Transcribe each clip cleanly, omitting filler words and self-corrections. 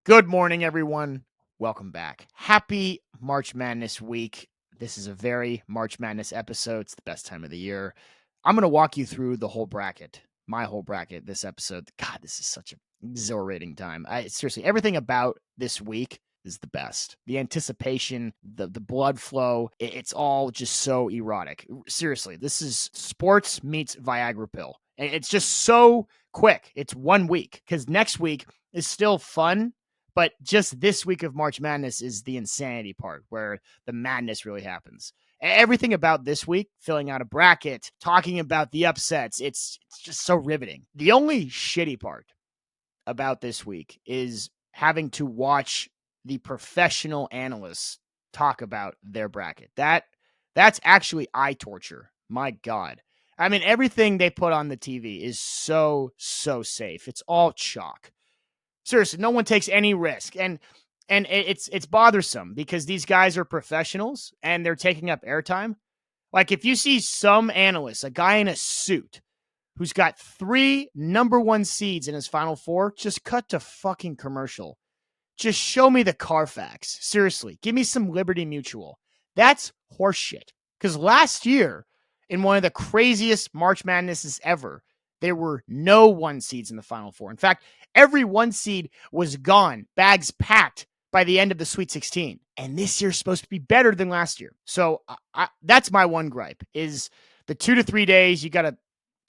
Good morning, everyone. Welcome back. Happy March Madness week. This is a very March Madness episode. It's the best time of the year. I'm going to walk you through the whole bracket, my whole bracket this episode. God, this is such an exhilarating time. Seriously, everything about this week is the best. The anticipation, the blood flow, it's all just so erotic. Seriously, this is sports meets Viagra pill. And it's just so quick. It's 1 week because next week is still fun. But just this week of March Madness is the insanity part where the madness really happens. Everything about this week, filling out a bracket, talking about the upsets, it's just so riveting. The only shitty part about this week is having to watch the professional analysts talk about their bracket. That's actually eye torture. My God. I mean, everything they put on the TV is so safe. It's all chalk. Seriously, no one takes any risk. And it's bothersome because these guys are professionals and they're taking up airtime. Like if you see some analyst, a guy in a suit who's got 3 number 1 seeds in his final 4, just cut to fucking commercial. Just show me the Carfax. Seriously, give me some Liberty Mutual. That's horseshit. Because last year, in one of the craziest March Madnesses ever, there were no 1 seeds in the Final Four. In fact, every 1 seed was gone, bags packed by the end of the Sweet 16. And this year's supposed to be better than last year. So that's my one gripe is the 2 to 3 days, you got to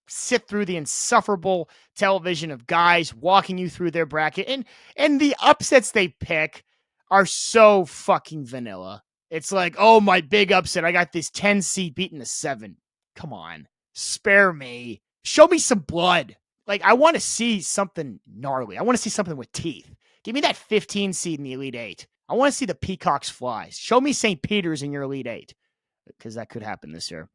sit through the insufferable television of guys walking you through their bracket. And the upsets they pick are so fucking vanilla. It's like, oh, my big upset. I got this 10 seed beating a 7. Come on. Spare me. Show me some blood. Like, I want to see something gnarly. I want to see something with teeth. Give me that 15 seed in the Elite 8. I want to see the Peacocks fly. Show me St. Peter's in your Elite 8. Because that could happen this year.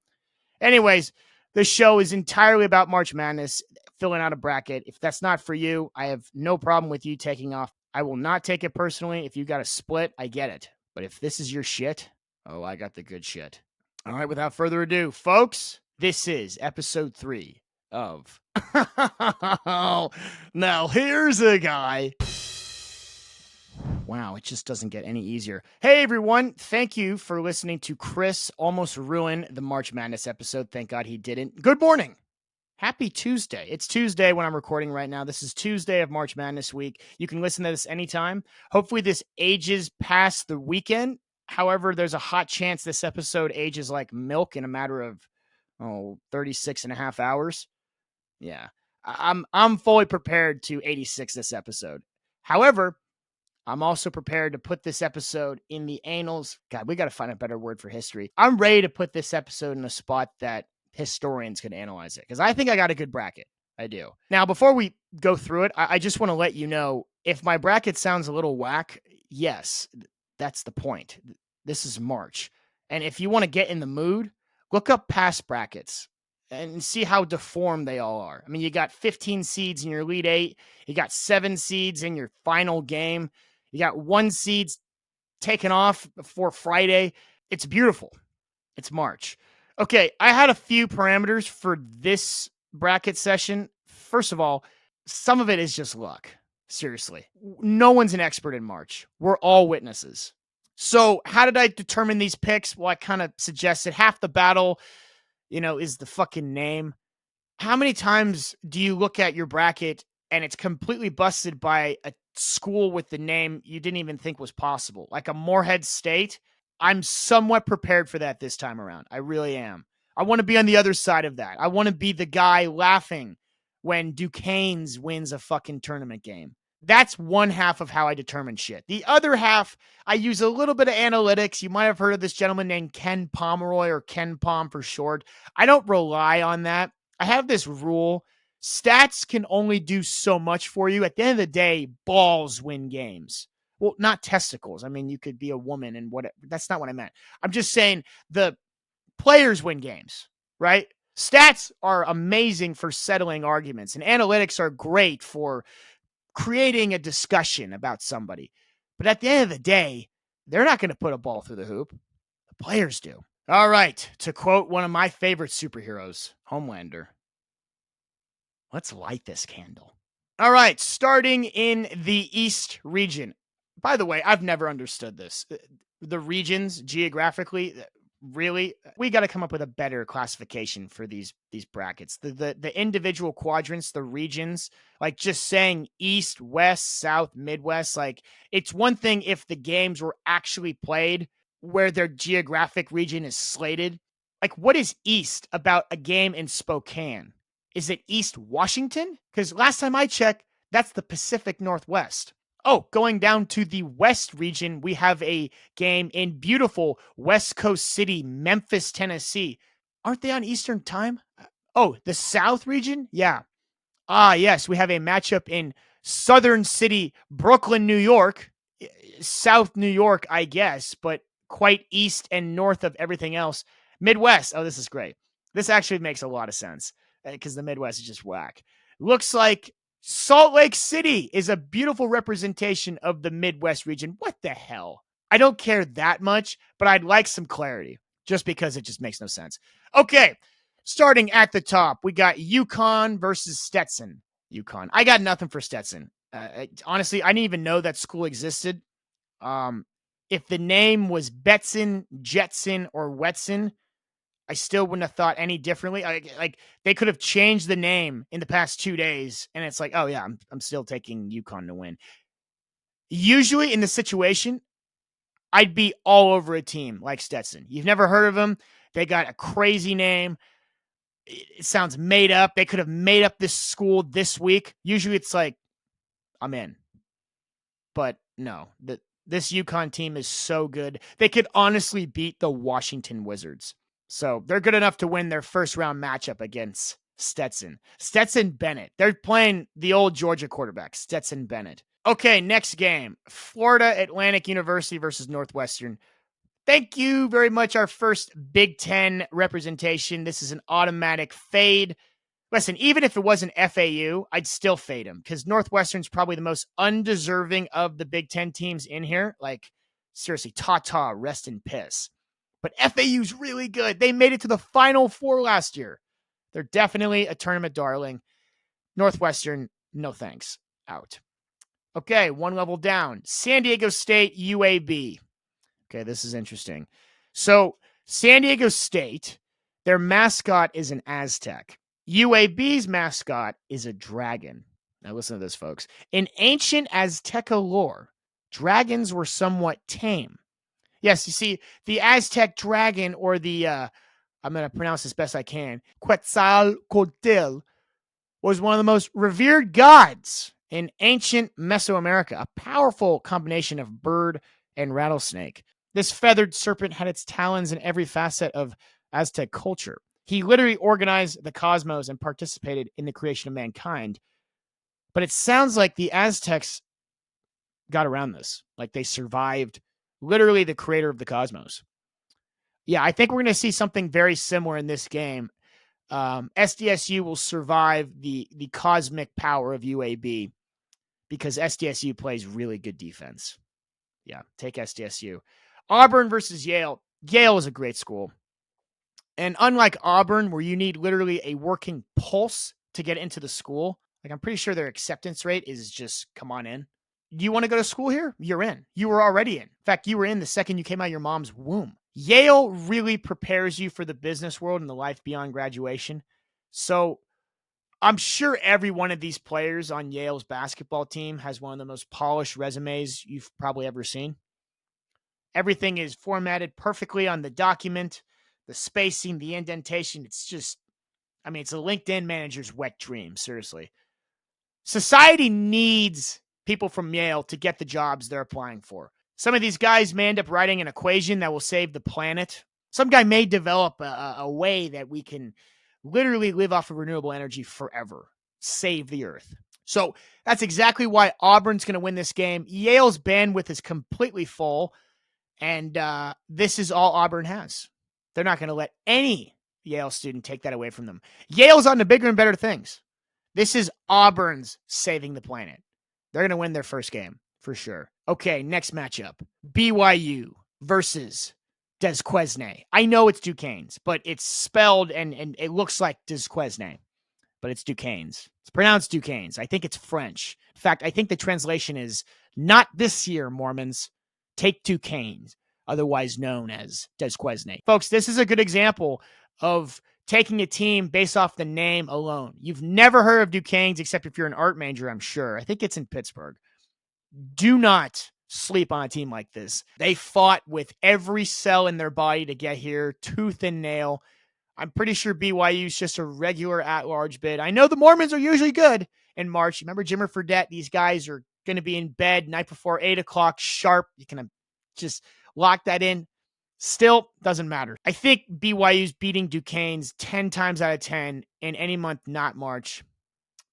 Anyways, the show is entirely about March Madness, filling out a bracket. If that's not for you, I have no problem with you taking off. I will not take it personally. If you got a split, I get it. But if this is your shit, oh, I got the good shit. All right, without further ado, folks, this is episode 3 of Now Here's a Guy. Wow, it just doesn't get any easier. Hey, everyone. Thank you for listening to Chris almost ruin the March Madness episode. Thank God he didn't. Good morning. Happy Tuesday. It's Tuesday when I'm recording right now. This is Tuesday of March Madness week. You can listen to this anytime. Hopefully this ages past the weekend. However, there's a hot chance this episode ages like milk in a matter of 36 and a half hours. Yeah. I'm fully prepared to 86 this episode. However, I'm also prepared to put this episode in the annals. God, we got to find a better word for history. I'm ready to put this episode in a spot that historians can analyze it because I think I got a good bracket. I do. Now, before we go through it, I just want to let you know if my bracket sounds a little whack, yes, that's the point. This is March. And if you want to get in the mood, look up past brackets and see how deformed they all are. I mean, you got 15 seeds in your Elite 8. You got 7 seeds in your final game. You got 1 seeds taken off before Friday. It's beautiful. It's March. Okay, I had a few parameters for this bracket session. First of all, some of it is just luck. Seriously. No one's an expert in March. We're all witnesses. So how did I determine these picks? Well, I kind of suggested half the battle, is the fucking name. How many times do you look at your bracket and it's completely busted by a school with the name you didn't even think was possible? Like a Morehead State. I'm somewhat prepared for that this time around. I really am. I want to be on the other side of that. I want to be the guy laughing when Duquesne's wins a fucking tournament game. That's one half of how I determine shit. The other half, I use a little bit of analytics. You might have heard of this gentleman named Ken Pomeroy, or Ken Pom for short. I don't rely on that. I have this rule. Stats can only do so much for you. At the end of the day, balls win games. Well, not testicles. I mean, you could be a woman and what. That's not what I meant. I'm just saying the players win games, right? Stats are amazing for settling arguments, and analytics are great for creating a discussion about somebody. But at the end of the day, they're not going to put a ball through the hoop. The players do. All right. To quote one of my favorite superheroes, Homelander, let's light this candle. All right, starting in the East region. By the way, I've never understood this. The regions geographically, really, we got to come up with a better classification for these brackets. The individual quadrants, the regions, like just saying East, West, South, Midwest, like it's one thing if the games were actually played where their geographic region is slated. Like what is East about a game in Spokane? Is it East Washington? Because last time I checked, that's the Pacific Northwest. Oh, going down to the West region, we have a game in beautiful West Coast City, Memphis, Tennessee. Aren't they on Eastern time? Oh, the South region? Yeah. Ah, yes, we have a matchup in Southern City, Brooklyn, New York. South New York, I guess, but quite east and north of everything else. Midwest. Oh, this is great. This actually makes a lot of sense because the Midwest is just whack. Looks like Salt Lake City is a beautiful representation of the Midwest region. What the hell? I don't care that much, but I'd like some clarity just because it just makes no sense. Okay, starting at the top, we got UConn versus Stetson. UConn. I got nothing for Stetson. Honestly, I didn't even know that school existed. If the name was Betson, Jetson, or Wetson, I still wouldn't have thought any differently. Like they could have changed the name in the past 2 days, and it's like, oh yeah, I'm still taking UConn to win. Usually in the situation, I'd be all over a team like Stetson. You've never heard of them. They got a crazy name. It sounds made up. They could have made up this school this week. Usually it's like, I'm in. But no, this UConn team is so good. They could honestly beat the Washington Wizards. So they're good enough to win their first round matchup against Stetson. Stetson Bennett. They're playing the old Georgia quarterback, Stetson Bennett. Okay, next game. Florida Atlantic University versus Northwestern. Thank you very much. Our first Big Ten representation. This is an automatic fade. Listen, even if it wasn't FAU, I'd still fade them because Northwestern's probably the most undeserving of the Big Ten teams in here. Like, seriously, ta-ta, rest in piss. But FAU's really good. They made it to the Final Four last year. They're definitely a tournament darling. Northwestern, no thanks. Out. Okay, one level down. San Diego State, UAB. Okay, this is interesting. So, San Diego State, their mascot is an Aztec. UAB's mascot is a dragon. Now listen to this, folks. In ancient Azteca lore, dragons were somewhat tame. Yes, you see, the Aztec dragon, or the, I'm going to pronounce as best I can, Quetzalcoatl, was one of the most revered gods in ancient Mesoamerica, a powerful combination of bird and rattlesnake. This feathered serpent had its talons in every facet of Aztec culture. He literally organized the cosmos and participated in the creation of mankind. But it sounds like the Aztecs got around this. Like they survived literally the creator of the cosmos. Yeah, I think we're going to see something very similar in this game. SDSU will survive the cosmic power of UAB because SDSU plays really good defense. Yeah, take SDSU. Auburn versus Yale. Yale is a great school. And unlike Auburn, where you need literally a working pulse to get into the school, like I'm pretty sure their acceptance rate is just come on in. Do you want to go to school here? You're in. You were already in. In fact, you were in the second you came out of your mom's womb. Yale really prepares you for the business world and the life beyond graduation. So I'm sure every one of these players on Yale's basketball team has one of the most polished resumes you've probably ever seen. Everything is formatted perfectly on the document. The spacing, the indentation, it's just, I mean, it's a LinkedIn manager's wet dream, seriously. Society needs people from Yale to get the jobs they're applying for. Some of these guys may end up writing an equation that will save the planet. Some guy may develop a way that we can literally live off of renewable energy forever, save the earth. So that's exactly why Auburn's going to win this game. Yale's bandwidth is completely full, and this is all Auburn has. They're not going to let any Yale student take that away from them. Yale's on to bigger and better things. This is Auburn's saving the planet. They're going to win their first game for sure. Okay, next matchup. BYU versus Desquesne. I know it's Duquesne's, but it's spelled and it looks like Desquesne, but it's Duquesne's. It's pronounced Duquesnes. I think it's French. In fact, I think the translation is not this year, Mormons. Take Duquesnes, otherwise known as Desquesne. Folks, this is a good example of taking a team based off the name alone. You've never heard of Duquesnes except if you're an art major, I'm sure. I think it's in Pittsburgh. Do not sleep on a team like this. They fought with every cell in their body to get here, tooth and nail. I'm pretty sure BYU is just a regular at-large bid. I know the Mormons are usually good in March. Remember Jimmer Fredette? These guys are going to be in bed night before 8 o'clock sharp. You can just lock that in. Still, doesn't matter. I think BYU's beating Duquesnes 10 times out of 10 in any month, not March.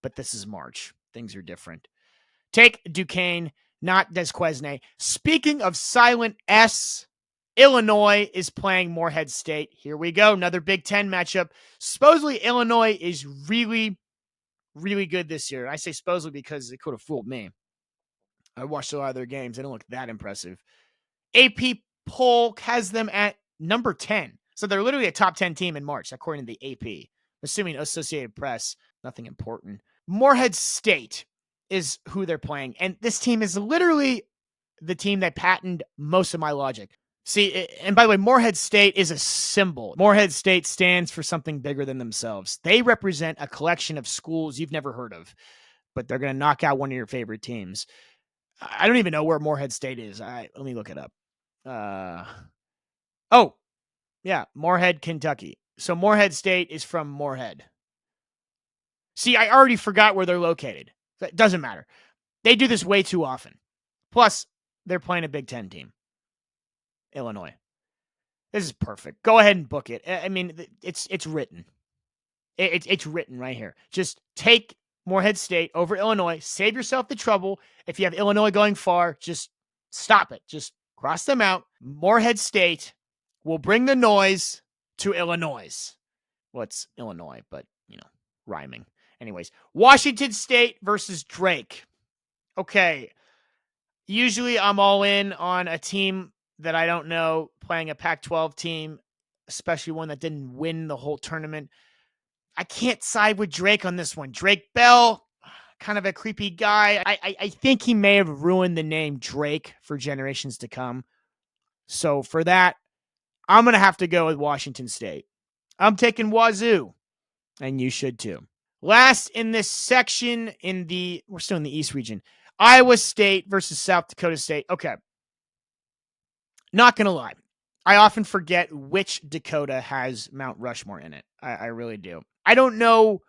But this is March. Things are different. Take Duquesne, not Desquesne. Speaking of silent S, Illinois is playing Morehead State. Here we go. Another Big Ten matchup. Supposedly, Illinois is really, really good this year. I say supposedly because it could have fooled me. I watched a lot of their games. They don't look that impressive. AP poll has them at number 10. So they're literally a top 10 team in March, according to the AP. Assuming Associated Press, nothing important. Morehead State is who they're playing. And this team is literally the team that patented most of my logic. See, and by the way, Morehead State is a symbol. Morehead State stands for something bigger than themselves. They represent a collection of schools you've never heard of, but they're going to knock out one of your favorite teams. I don't even know where Morehead State is. Let me look it up. Oh, yeah, Morehead, Kentucky. So Morehead State is from Morehead. See, I already forgot where they're located. That doesn't matter. They do this way too often. Plus, they're playing a Big Ten team. Illinois. This is perfect. Go ahead and book it. I mean, it's written. It's written right here. Just take Morehead State over Illinois. Save yourself the trouble. If you have Illinois going far, just stop it. Just cross them out. Morehead State will bring the noise to Illinois. Well, it's Illinois, but, rhyming. Anyways, Washington State versus Drake. Okay. Usually I'm all in on a team that I don't know playing a Pac-12 team, especially one that didn't win the whole tournament. I can't side with Drake on this one. Drake Bell, kind of a creepy guy. I think he may have ruined the name Drake for generations to come. So for that, I'm going to have to go with Washington State. I'm taking Wazoo, and you should too. Last in this section we're still in the East region, Iowa State versus South Dakota State. Okay. Not going to lie. I often forget which Dakota has Mount Rushmore in it. I really do. I don't know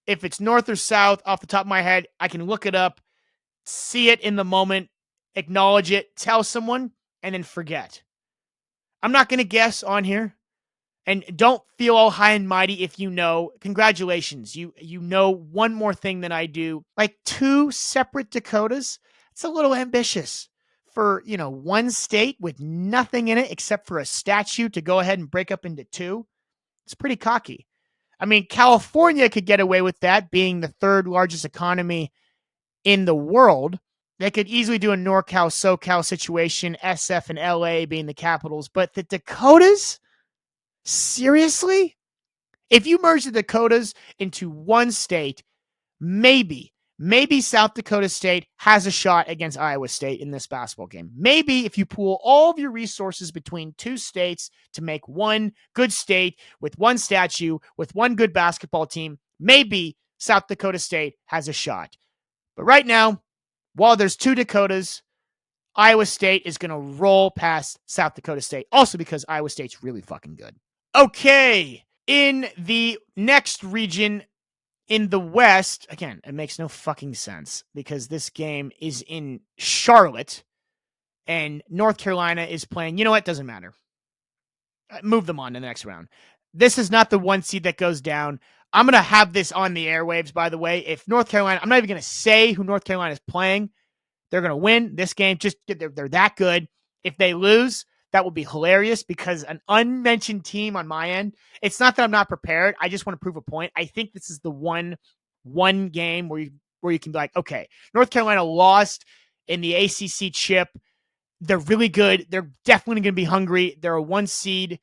if it's north or south off the top of my head. I can look it up, see it in the moment, acknowledge it, tell someone, and then forget. I'm not going to guess on here. And don't feel all high and mighty if you know. Congratulations. You know one more thing than I do. Like 2 separate Dakotas? It's a little ambitious. For, one state with nothing in it except for a statute to go ahead and break up into 2. It's pretty cocky. I mean, California could get away with that, being the 3rd largest economy in the world. They could easily do a NorCal, SoCal situation, SF and LA being the capitals. But the Dakotas? Seriously? If you merge the Dakotas into one state, maybe South Dakota State has a shot against Iowa State in this basketball game. Maybe if you pool all of your resources between 2 states to make one good state with one statue, with one good basketball team, maybe South Dakota State has a shot. But right now, while there's 2 Dakotas, Iowa State is going to roll past South Dakota State. Also because Iowa State's really fucking good. Okay, in the next region, in the West, again, it makes no fucking sense because this game is in Charlotte and North Carolina is playing. You know what? Doesn't matter. Move them on to the next round. This is not the 1 seed that goes down. I'm going to have this on the airwaves, by the way. If North Carolina, I'm not even going to say who North Carolina is playing. They're going to win this game. Just they're that good. If they lose, that will be hilarious because an unmentioned team on my end, it's not that I'm not prepared. I just want to prove a point. I think this is the one game where you can be like, okay, North Carolina lost in the ACC chip. They're really good. They're definitely going to be hungry. They're a 1 seed.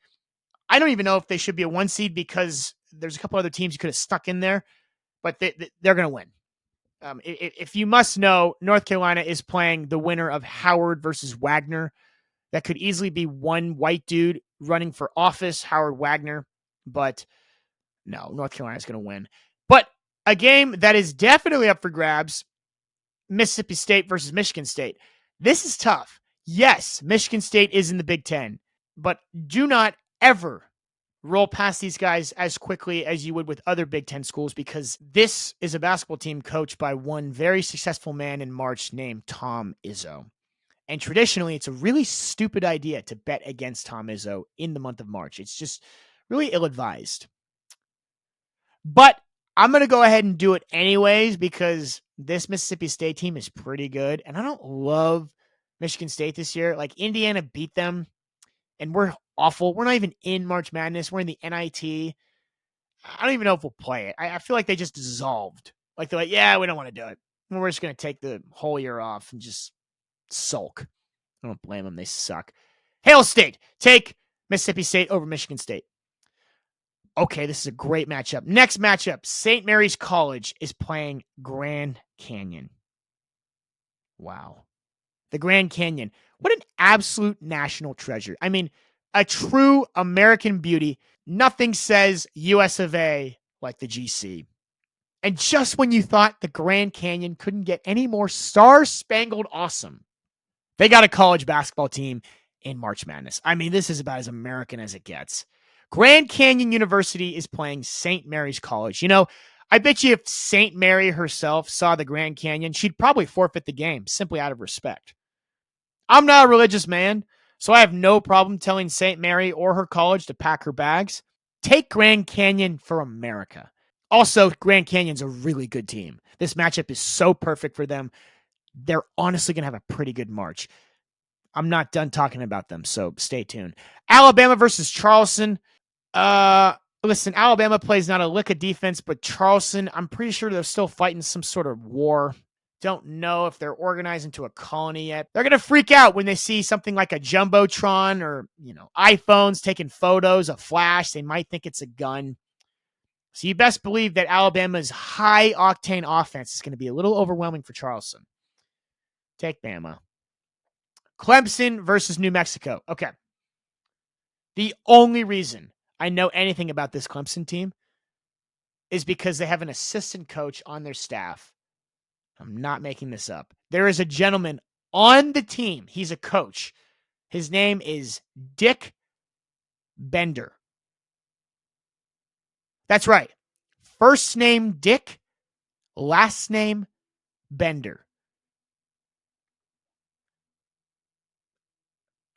I don't even know if they should be a 1 seed because there's a couple other teams you could have stuck in there. but they're going to win. If you must know, North Carolina is playing the winner of Howard versus Wagner. That could easily be one white dude running for office, Howard Wagner. But no, North Carolina is going to win. But a game that is definitely up for grabs, Mississippi State versus Michigan State. This is tough. Yes, Michigan State is in the Big Ten, but do not ever roll past these guys as quickly as you would with other Big Ten schools, because this is a basketball team coached by one very successful man in March named Tom Izzo. And traditionally, it's a really stupid idea to bet against Tom Izzo in the month of March. It's just really ill-advised. But I'm going to go ahead and do it anyways, because this Mississippi State team is pretty good. And I don't love Michigan State this year. Like, Indiana beat them, and we're awful. We're not even in March Madness. We're in the NIT. I don't even know if we'll play it. I feel like they just dissolved. Like, they're like, yeah, we don't want to do it. We're just going to take the whole year off and just sulk. I don't blame them. They suck. Hail State, take Mississippi State over Michigan State. Okay, this is a great matchup. Next matchup, St. Mary's College is playing Grand Canyon. Wow. The Grand Canyon. What an absolute national treasure. I mean, a true American beauty. Nothing says US of A like the GC. And just when you thought the Grand Canyon couldn't get any more star-spangled awesome, they got a college basketball team in March Madness. I mean, this is about as American as it gets. Grand Canyon University is playing St. Mary's College. You know, I bet you if St. Mary herself saw the Grand Canyon, she'd probably forfeit the game simply out of respect. I'm not a religious man, so I have no problem telling St. Mary or her college to pack her bags. Take Grand Canyon for America. Also, Grand Canyon's a really good team. This matchup is so perfect for them. They're honestly going to have a pretty good March. I'm not done talking about them, so stay tuned. Alabama versus Charleston. Listen, Alabama plays not a lick of defense, but Charleston, I'm pretty sure they're still fighting some sort of war. Don't know if they're organized into a colony yet. They're going to freak out when they see something like a Jumbotron or, iPhones taking photos, a flash. They might think it's a gun. So you best believe that Alabama's high-octane offense is going to be a little overwhelming for Charleston. Take Bama. Clemson versus New Mexico. Okay. The only reason I know anything about this Clemson team is because they have an assistant coach on their staff. I'm not making this up. There is a gentleman on the team. He's a coach. His name is Dick Bender. That's right. First name Dick, last name Bender.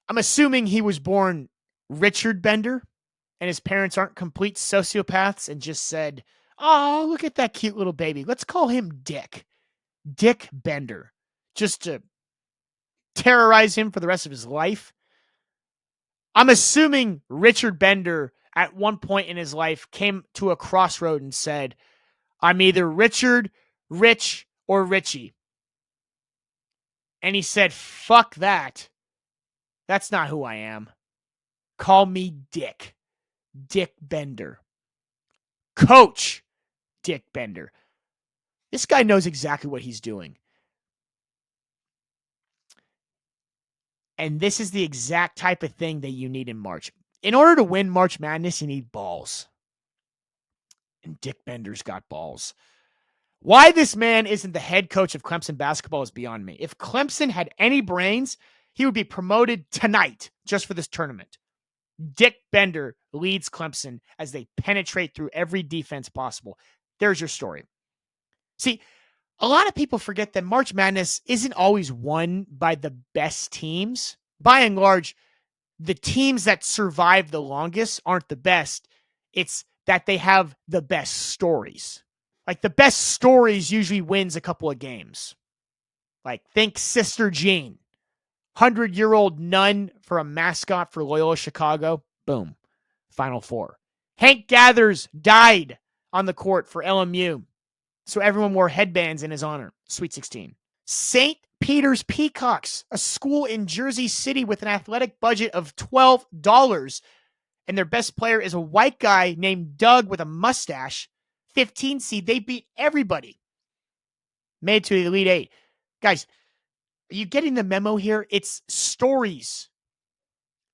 I'm assuming he was born Richard Bender and his parents aren't complete sociopaths and just said, oh, look at that cute little baby. Let's call him Dick. Dick Bender. Just to terrorize him for the rest of his life. I'm assuming Richard Bender at one point in his life came to a crossroad and said, I'm either Richard, Rich, or Richie. And he said, fuck that. That's not who I am. Call me Dick. Dick Bender. Coach Dick Bender. This guy knows exactly what he's doing. And this is the exact type of thing that you need in March. In order to win March Madness, you need balls. And Dick Bender's got balls. Why this man isn't the head coach of Clemson basketball is beyond me. If Clemson had any brains, he would be promoted tonight just for this tournament. Dick Bender leads Clemson as they penetrate through every defense possible. There's your story. See, a lot of people forget that March Madness isn't always won by the best teams. By and large, the teams that survive the longest aren't the best. It's that they have the best stories. Like, the best stories usually wins a couple of games. Like, think Sister Jean. 100-year-old nun for a mascot for Loyola Chicago. Boom. Final Four. Hank Gathers died on the court for LMU. So everyone wore headbands in his honor. Sweet 16. St. Peter's Peacocks, a school in Jersey City with an athletic budget of $12. And their best player is a white guy named Doug with a mustache. 15 seed. They beat everybody. Made to the Elite Eight. Guys, are you getting the memo here? It's stories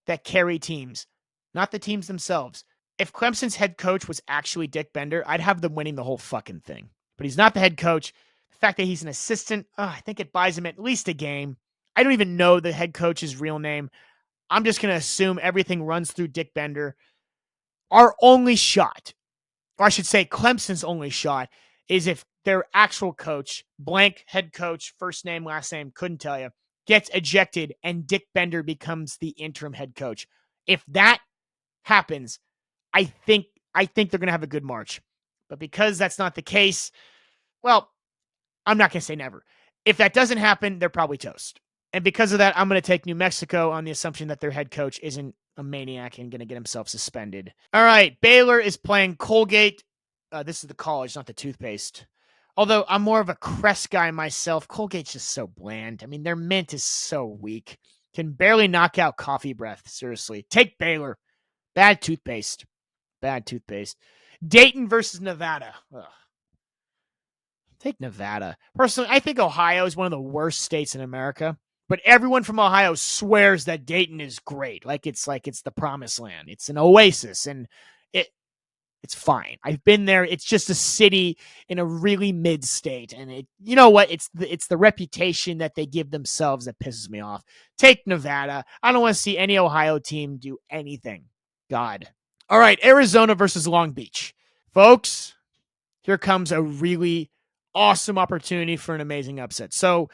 that carry teams, not the teams themselves. If Clemson's head coach was actually Dick Bender, I'd have them winning the whole fucking thing. But he's not the head coach. The fact that he's an assistant, I think it buys him at least a game. I don't even know the head coach's real name. I'm just going to assume everything runs through Dick Bender. Our only shot, or I should say Clemson's only shot, is if their actual coach, blank head coach, first name, last name, couldn't tell you, gets ejected and Dick Bender becomes the interim head coach. If that happens, I think they're going to have a good March. But because that's not the case, well, I'm not going to say never. If that doesn't happen, they're probably toast. And because of that, I'm going to take New Mexico on the assumption that their head coach isn't a maniac and going to get himself suspended. All right, Baylor is playing Colgate. This is the college, not the toothpaste. Although I'm more of a Crest guy myself, Colgate's just so bland. I mean, their mint is so weak. Can barely knock out coffee breath, seriously. Take Baylor. Bad toothpaste. Bad toothpaste. Dayton versus Nevada. Ugh. Take Nevada. Personally, I think Ohio is one of the worst states in America. But everyone from Ohio swears that Dayton is great. Like it's the promised land. It's an oasis, and it's fine. I've been there. It's just a city in a really mid state, and you know what? It's the reputation that they give themselves that pisses me off. Take Nevada. I don't want to see any Ohio team do anything. God. All right, Arizona versus Long Beach, folks. Here comes a really awesome opportunity for an amazing upset. So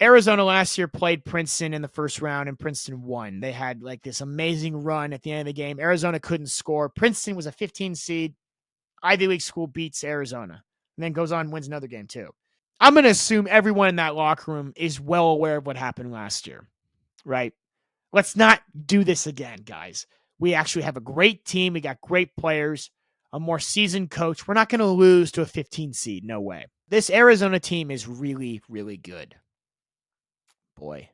Arizona last year played Princeton in the first round, and Princeton won. They had like this amazing run at the end of the game. Arizona couldn't score. Princeton was a 15 seed. Ivy League school beats Arizona and then goes on and wins another game too. I'm going to assume everyone in that locker room is well aware of what happened last year, right? Let's not do this again, guys. We actually have a great team. We got great players, a more seasoned coach. We're not going to lose to a 15 seed. No way. This Arizona team is really, really good. Boy.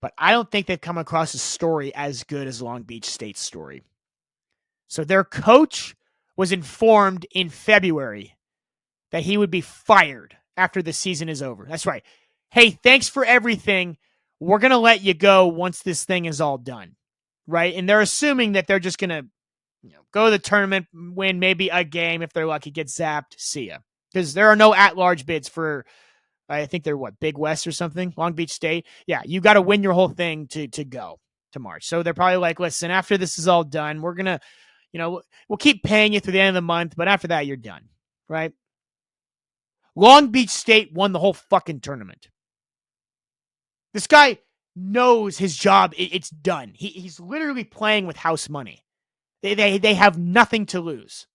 But I don't think they've come across a story as good as Long Beach State's story. So their coach was informed in February that he would be fired after the season is over. That's right. Hey, thanks for everything. We're going to let you go once this thing is all done. Right? And they're assuming that they're just going to go to the tournament, win maybe a game. If they're lucky, get zapped. See ya. Because there are no at-large bids for... I think they're Big West or something, Long Beach State. Yeah, you got to win your whole thing to go to March. So they're probably like, listen, after this is all done, we're going to, we'll keep paying you through the end of the month, but after that, you're done, right? Long Beach State won the whole fucking tournament. This guy knows his job. It's done. He's literally playing with house money. They have nothing to lose.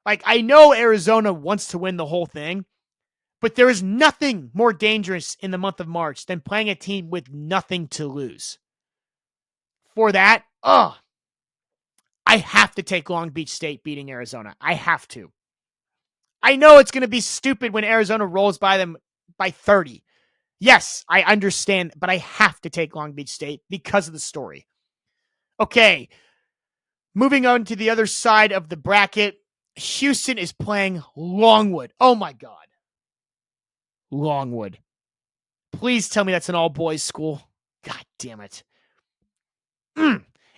Like, I know Arizona wants to win the whole thing, but there is nothing more dangerous in the month of March than playing a team with nothing to lose. For that, I have to take Long Beach State beating Arizona. I have to. I know it's going to be stupid when Arizona rolls by them by 30. Yes, I understand, but I have to take Long Beach State because of the story. Okay, moving on to the other side of the bracket, Houston is playing Longwood. Oh my God. Longwood. Please tell me that's an all-boys school. God damn it.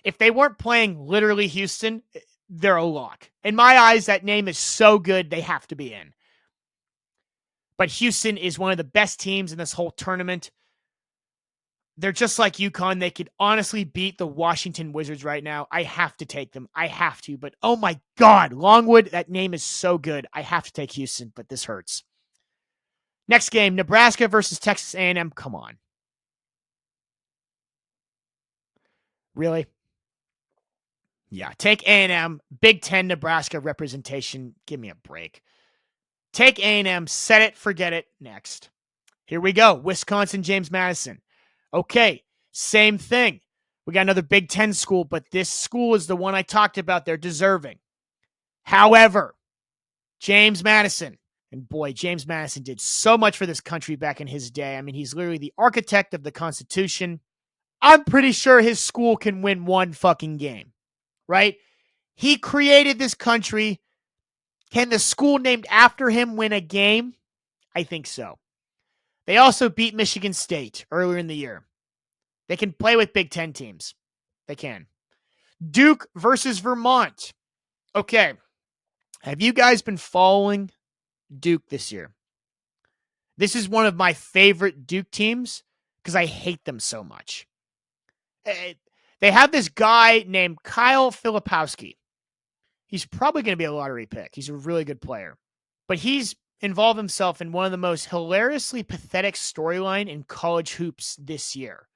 If they weren't playing literally Houston, they're a lock. In my eyes, that name is so good, they have to be in. But Houston is one of the best teams in this whole tournament. They're just like UConn. They could honestly beat the Washington Wizards right now. I have to take them. I have to. But oh my God, Longwood, that name is so good. I have to take Houston, but this hurts. Next game, Nebraska versus Texas A&M. Come on. Really? Yeah, take A&M. Big Ten Nebraska representation. Give me a break. Take A&M. Set it, forget it. Next. Here we go. Wisconsin, James Madison. Okay, same thing. We got another Big Ten school, but this school is the one I talked about. They're deserving. However, James Madison. And boy, James Madison did so much for this country back in his day. I mean, he's literally the architect of the Constitution. I'm pretty sure his school can win one fucking game, right? He created this country. Can the school named after him win a game? I think so. They also beat Michigan State earlier in the year. They can play with Big Ten teams. They can. Duke versus Vermont. Okay. Have you guys been following Duke this year? This is one of my favorite Duke teams because I hate them so much. They have this guy named Kyle Filipowski. He's probably going to be a lottery pick. He's a really good player. But he's involved himself in one of the most hilariously pathetic storyline in college hoops this year.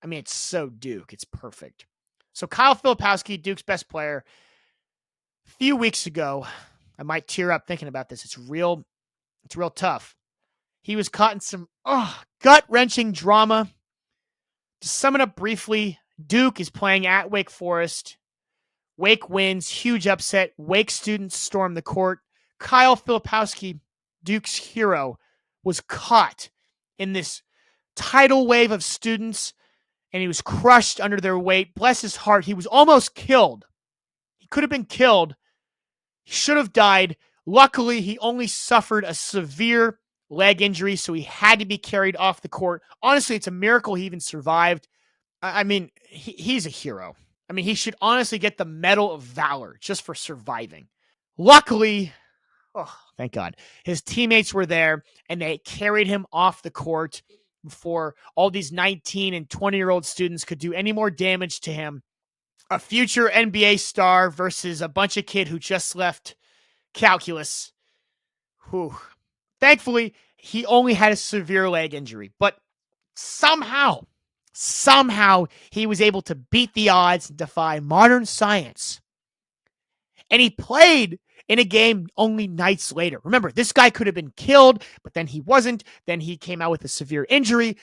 I mean, it's so Duke. It's perfect. So Kyle Filipowski, Duke's best player, a few weeks ago, I might tear up thinking about this. It's real tough. He was caught in some gut-wrenching drama. To sum it up briefly, Duke is playing at Wake Forest. Wake wins, huge upset. Wake students storm the court. Kyle Filipowski, Duke's hero, was caught in this tidal wave of students, and he was crushed under their weight. Bless his heart, he was almost killed. He could have been killed. He should have died. Luckily, he only suffered a severe leg injury, so he had to be carried off the court. Honestly, it's a miracle he even survived. I mean, he's a hero. I mean, he should honestly get the Medal of Valor just for surviving. Luckily, thank God, his teammates were there, and they carried him off the court before all these 19 and 20-year-old students could do any more damage to him. A future NBA star versus a bunch of kid who just left calculus. Whew. Thankfully, he only had a severe leg injury, but somehow he was able to beat the odds and defy modern science. And he played in a game only nights later. Remember, this guy could have been killed, but then he wasn't. Then he came out with a severe injury,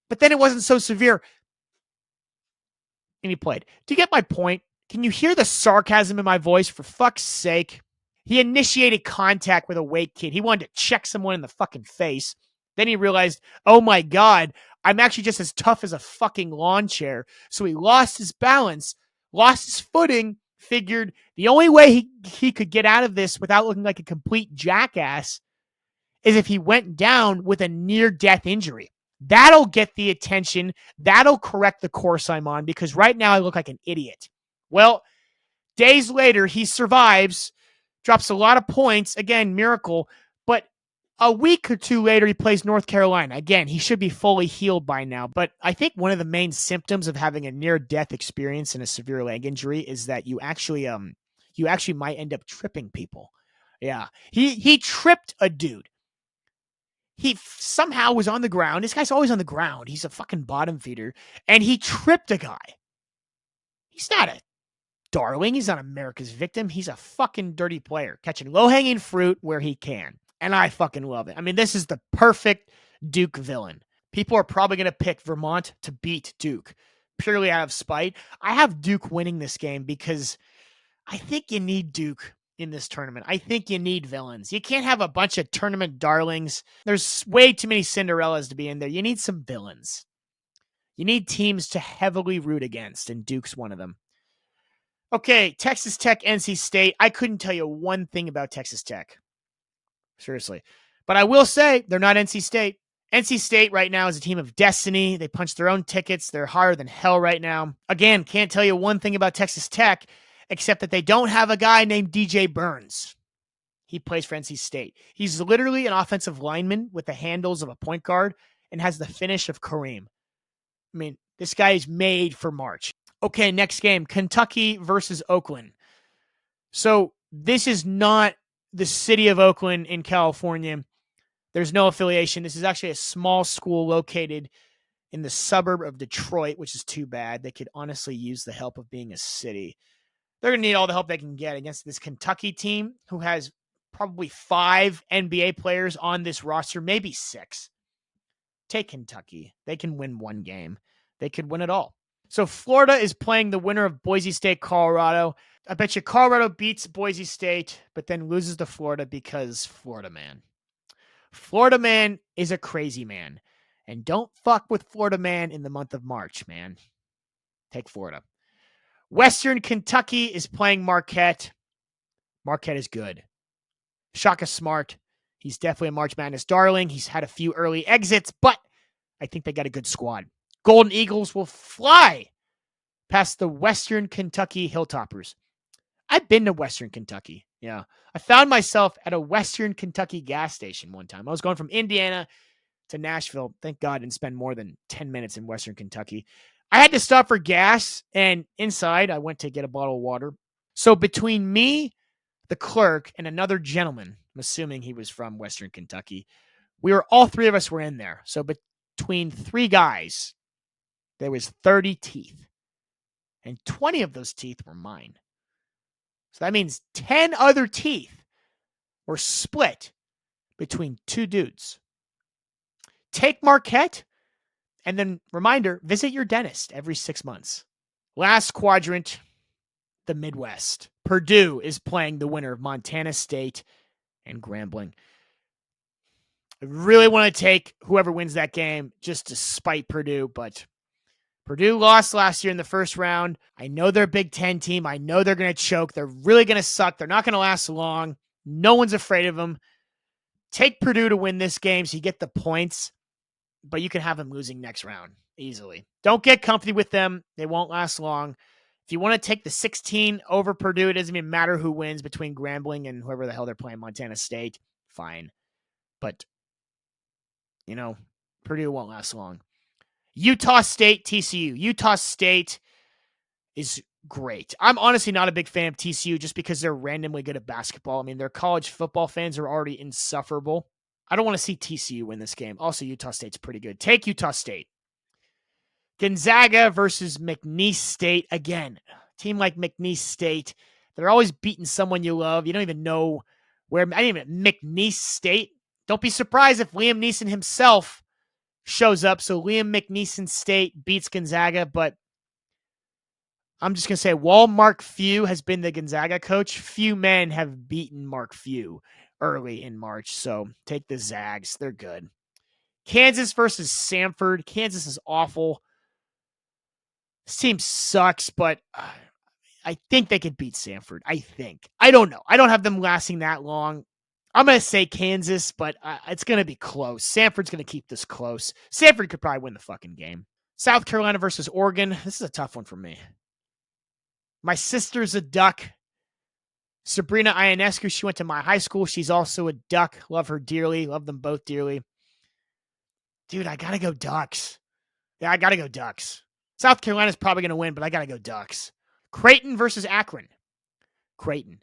but then it wasn't so severe. And he played. Do you get my point? Can you hear the sarcasm in my voice? For fuck's sake. He initiated contact with a Wake kid. He wanted to check someone in the fucking face. Then he realized, oh my God, I'm actually just as tough as a fucking lawn chair. So he lost his balance, lost his footing, figured the only way he could get out of this without looking like a complete jackass is if he went down with a near-death injury. That'll get the attention. That'll correct the course I'm on, because right now I look like an idiot. Well, days later, he survives, drops a lot of points. Again, miracle. But a week or two later, he plays North Carolina. Again, he should be fully healed by now. But I think one of the main symptoms of having a near-death experience and a severe leg injury is that you actually might end up tripping people. Yeah. He tripped a dude. He somehow was on the ground. This guy's always on the ground. He's a fucking bottom feeder. And he tripped a guy. He's not a darling. He's not America's victim. He's a fucking dirty player, catching low-hanging fruit where he can. And I fucking love it. I mean, this is the perfect Duke villain. People are probably going to pick Vermont to beat Duke purely out of spite. I have Duke winning this game because I think you need Duke in this tournament. I think you need villains. You can't have a bunch of tournament darlings. There's way too many Cinderellas to be in there. You need some villains. You need teams to heavily root against, and Duke's one of them. Okay, Texas Tech, NC State. I couldn't tell you one thing about Texas Tech. Seriously. But I will say they're not NC State. NC State right now is a team of destiny. They punch their own tickets. They're harder than hell right now. Again, can't tell you one thing about Texas Tech, except that they don't have a guy named DJ Burns. He plays for NC State. He's literally an offensive lineman with the handles of a point guard and has the finish of Kareem. I mean, this guy is made for March. Okay, next game, Kentucky versus Oakland. So this is not the city of Oakland in California. There's no affiliation. This is actually a small school located in the suburb of Detroit, which is too bad. They could honestly use the help of being a city. They're going to need all the help they can get against this Kentucky team who has probably 5 NBA players on this roster, maybe 6. Take Kentucky. They can win one game. They could win it all. So Florida is playing the winner of Boise State, Colorado. I bet you Colorado beats Boise State, but then loses to Florida because Florida man. Florida man is a crazy man. And don't fuck with Florida man in the month of March, man. Take Florida. Western Kentucky is playing Marquette. Marquette is good. Shaka Smart, he's definitely a March Madness darling. He's had a few early exits, but I think they got a good squad. Golden Eagles will fly past the Western Kentucky Hilltoppers. I've been to Western Kentucky. Yeah. I found myself at a Western Kentucky gas station one time. I was going from Indiana to Nashville. Thank God I didn't spend more than 10 minutes in Western Kentucky. I had to stop for gas, and inside I went to get a bottle of water. So between me, the clerk, and another gentleman, I'm assuming he was from Western Kentucky, all three of us were in there. So between three guys, there was 30 teeth. And 20 of those teeth were mine. So that means 10 other teeth were split between two dudes. Take Marquette, and then reminder, visit your dentist every 6 months. Last quadrant, the Midwest. Purdue is playing the winner of Montana State and Grambling. I really want to take whoever wins that game just to spite Purdue, but Purdue lost last year in the first round. I know they're a Big Ten team. I know they're going to choke. They're really going to suck. They're not going to last long. No one's afraid of them. Take Purdue to win this game so you get the points, but you can have them losing next round easily. Don't get comfy with them. They won't last long. If you want to take the 16 over Purdue, it doesn't even matter who wins between Grambling and whoever the hell they're playing, Montana State. Fine. But, Purdue won't last long. Utah State, TCU. Utah State is great. I'm honestly not a big fan of TCU just because they're randomly good at basketball. I mean, their college football fans are already insufferable. I don't want to see TCU win this game. Also, Utah State's pretty good. Take Utah State. Gonzaga versus McNeese State. Again, team like McNeese State, they're always beating someone you love. You don't even know where. McNeese State. Don't be surprised if Liam Neeson himself shows up. So Liam McNeeson State beats Gonzaga, but I'm just going to say, while Mark Few has been the Gonzaga coach, few men have beaten Mark Few early in March. So take the Zags. They're good. Kansas versus Samford. Kansas is awful. This team sucks, but I think they could beat Samford. I don't know. I don't have them lasting that long. I'm going to say Kansas, but it's going to be close. Samford's going to keep this close. Samford could probably win the fucking game. South Carolina versus Oregon. This is a tough one for me. My sister's a Duck. Sabrina Ionescu, she went to my high school. She's also a Duck. Love her dearly. Love them both dearly. Dude, I got to go Ducks. Yeah, I got to go Ducks. South Carolina's probably going to win, but I got to go Ducks. Creighton versus Akron. Creighton.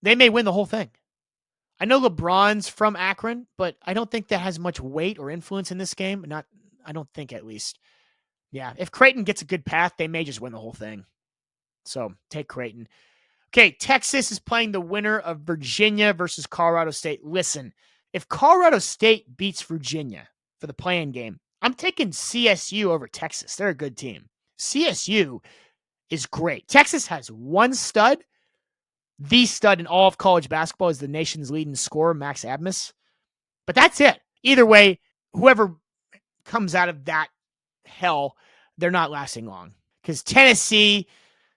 They may win the whole thing. I know LeBron's from Akron, but I don't think that has much weight or influence in this game. I don't think, at least. Yeah, if Creighton gets a good path, they may just win the whole thing. So take Creighton. Okay, Texas is playing the winner of Virginia versus Colorado State. Listen, if Colorado State beats Virginia for the play-in game, I'm taking CSU over Texas. They're a good team. CSU is great. Texas has one stud. The stud in all of college basketball is the nation's leading scorer, Max Abmas. But that's it. Either way, whoever comes out of that hell, they're not lasting long. Because Tennessee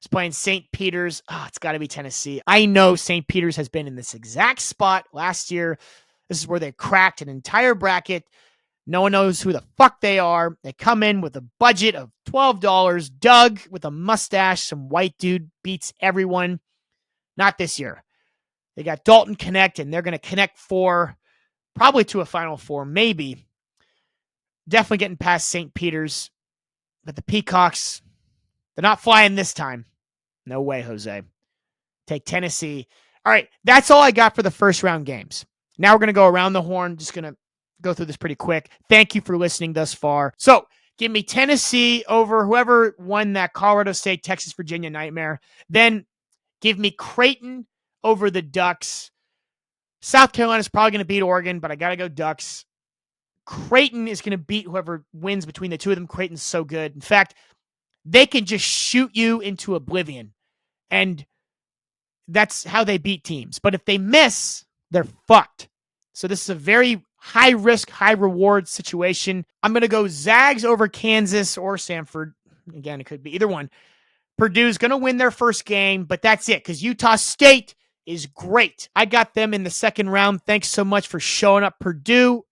is playing St. Peter's. It's got to be Tennessee. I know St. Peter's has been in this exact spot last year. This is where they cracked an entire bracket. No one knows who the fuck they are. They come in with a budget of $12. Doug with a mustache, some white dude, beats everyone. Not this year. They got Dalton Connect, and they're going to connect probably to a Final Four, maybe. Definitely getting past St. Peter's. But the Peacocks, they're not flying this time. No way, Jose. Take Tennessee. All right, that's all I got for the first round games. Now we're going to go around the horn. Just going to go through this pretty quick. Thank you for listening thus far. So give me Tennessee over whoever won that Colorado State, Texas, Virginia nightmare. Then give me Creighton over the Ducks. South Carolina's probably going to beat Oregon, but I got to go Ducks. Creighton is going to beat whoever wins between the two of them. Creighton's so good. In fact, they can just shoot you into oblivion. And that's how they beat teams. But if they miss, they're fucked. So this is a very high risk, high reward situation. I'm going to go Zags over Kansas or Samford. Again, it could be either one. Purdue's going to win their first game, but that's it because Utah State is great. I got them in the second round. Thanks so much for showing up, Purdue.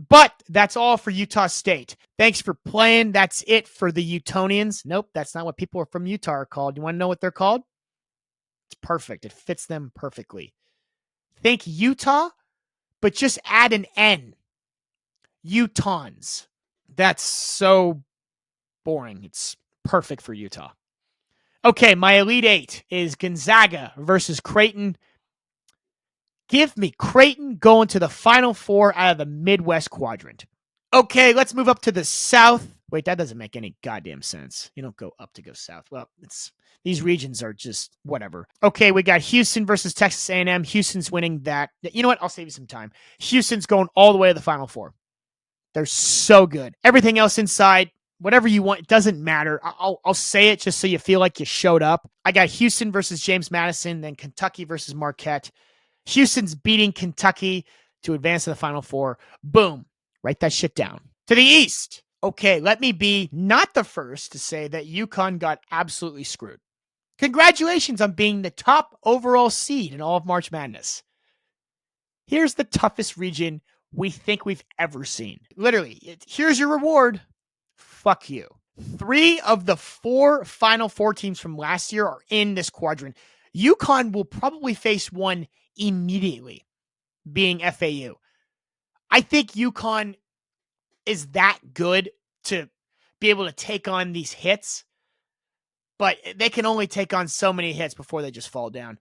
But that's all for Utah State. Thanks for playing. That's it for the Utonians. Nope, that's not what people from Utah are called. You want to know what they're called? It's perfect. It fits them perfectly. Think Utah, but just add an N. Utahns. That's so boring. It's perfect for Utah. Okay, my Elite Eight is Gonzaga versus Creighton. Give me Creighton going to the Final Four out of the Midwest quadrant. Okay, let's move up to the South. Wait, that doesn't make any goddamn sense. You don't go up to go south. Well, these regions are just whatever. Okay, we got Houston versus Texas A&M. Houston's winning that. You know what? I'll save you some time. Houston's going all the way to the Final Four. They're so good. Everything else inside, whatever you want, it doesn't matter. I'll say it just so you feel like you showed up. I got Houston versus James Madison, then Kentucky versus Marquette. Houston's beating Kentucky to advance to the Final Four. Boom. Write that shit down. To the East. Okay, let me be not the first to say that UConn got absolutely screwed. Congratulations on being the top overall seed in all of March Madness. Here's the toughest region we think we've ever seen. Literally, here's your reward. Fuck you. 3 of the 4 Final Four teams from last year are in this quadrant. UConn will probably face one immediately, being FAU. I think UConn is that good to be able to take on these hits, but they can only take on so many hits before they just fall down.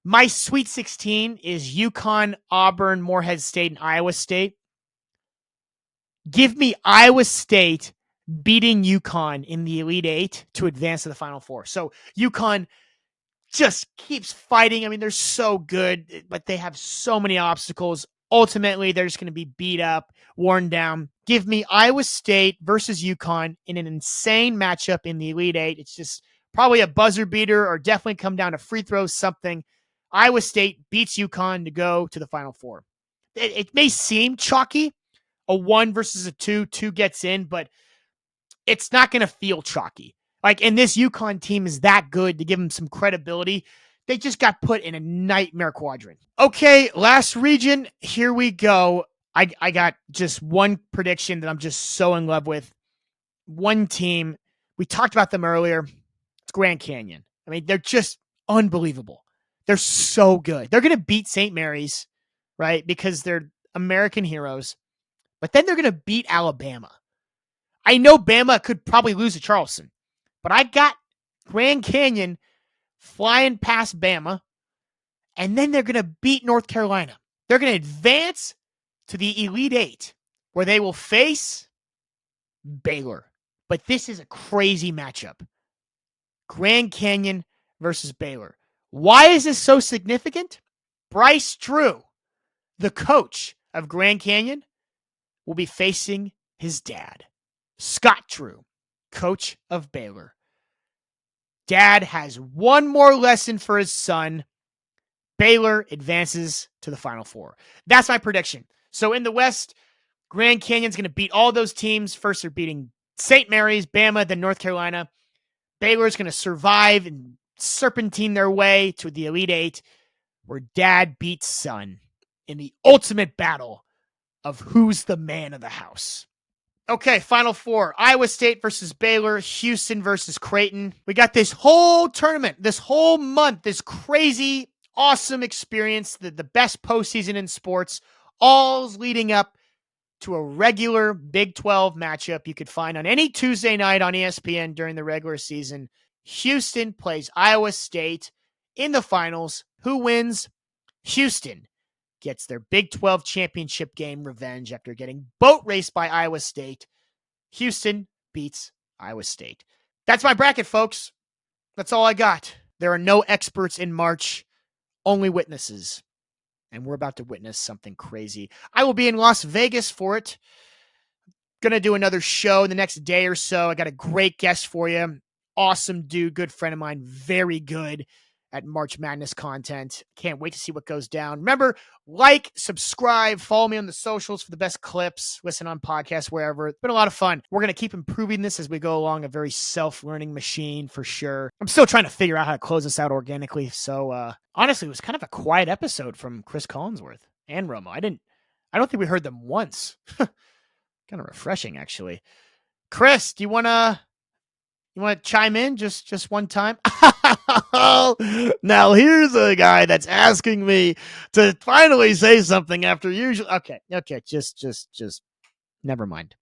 My Sweet 16 is UConn, Auburn, Morehead State, and Iowa State. Give me Iowa State beating UConn in the Elite Eight to advance to the Final Four. So UConn just keeps fighting. I mean, they're so good, but they have so many obstacles. Ultimately, they're just going to be beat up, worn down. Give me Iowa State versus UConn in an insane matchup in the Elite Eight. It's just probably a buzzer beater or definitely come down to free throws, something. Iowa State beats UConn to go to the Final Four. It may seem chalky, a 1 versus a 2, 2 gets in, but it's not going to feel chalky. And this UConn team is that good to give them some credibility. They just got put in a nightmare quadrant. Okay, last region. Here we go. I got just one prediction that I'm just so in love with. One team. We talked about them earlier. It's Grand Canyon. I mean, they're just unbelievable. They're so good. They're going to beat St. Mary's, right? Because they're American heroes. But then they're going to beat Alabama. I know Bama could probably lose to Charleston. But I got Grand Canyon flying past Bama, and then they're going to beat North Carolina. They're going to advance to the Elite Eight, where they will face Baylor. But this is a crazy matchup. Grand Canyon versus Baylor. Why is this so significant? Bryce Drew, the coach of Grand Canyon, will be facing his dad, Scott Drew, coach of Baylor. Dad has one more lesson for his son. Baylor advances to the Final Four. That's my prediction. So in the West, Grand Canyon's going to beat all those teams. First, they're beating St. Mary's, Bama, then North Carolina. Baylor's going to survive and serpentine their way to the Elite Eight, where dad beats son in the ultimate battle of who's the man of the house. Okay, Final Four. Iowa State versus Baylor, Houston versus Creighton. We got this whole tournament, this whole month, this crazy, awesome experience, the best postseason in sports, all's leading up to a regular Big 12 matchup you could find on any Tuesday night on ESPN during the regular season. Houston plays Iowa State in the finals. Who wins? Houston gets their Big 12 championship game revenge after getting boat raced by Iowa State. Houston beats Iowa State. That's my bracket, folks. That's all I got. There are no experts in March, only witnesses. And we're about to witness something crazy. I will be in Las Vegas for it. Going to do another show the next day or so. I got a great guest for you. Awesome dude, good friend of mine, very good. at March Madness content. Can't wait to see what goes down. Remember, like, subscribe, follow me on the socials for the best clips, listen on podcasts, wherever. It's been a lot of fun. We're going to keep improving this as we go along, a very self-learning machine for sure. I'm still trying to figure out how to close this out organically. So honestly, it was kind of a quiet episode from Chris Collinsworth and Romo. I don't think we heard them once. Kind of refreshing, actually. Chris, do you want to chime in just one time? Now here's a guy that's asking me to finally say something after usual. Okay, just never mind.